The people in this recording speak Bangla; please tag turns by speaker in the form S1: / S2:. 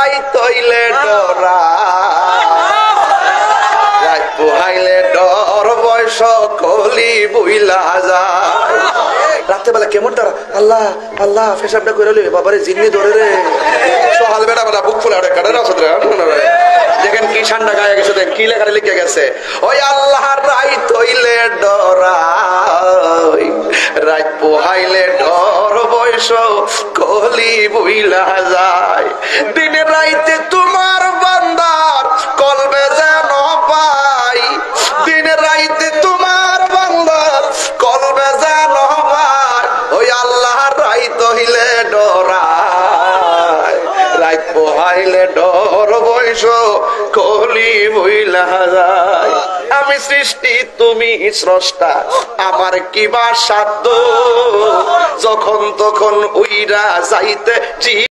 S1: রাইত হইলে ডরা রাত পোহাইলে ডর বয়স কলি বইলা যায় রাতে বেলা কেমন ডরা আল্লাহ আল্লাহ ফেসাবটা করে লই বাবারে জিন্নি ধরে রে সকাল বেলা বেলা বুক ফুলা কাটে না দেখেন কি ঠান্ডা গায়ে গেছে দেখেন কি লেখা লিখে গেছে ওই আল্লাহর রাইত হইলে ডরাই রাত পোহাইলে ডর বয়স কলি বইলা যায় দিনে রাইতে তোমার বান্দার কলবে যেন পাই দিনে রাইতে তোমার বান্দার কলবে যেন পাই ওই আল্লাহর রাইত হইলে ডরাই রাত পোহাইলে ডর বয়স কলি বইলা যায় আমি সৃষ্টি তুমি স্রষ্টা আমার কিবা সাধ্য যখন তখন উইরা যাইতে জি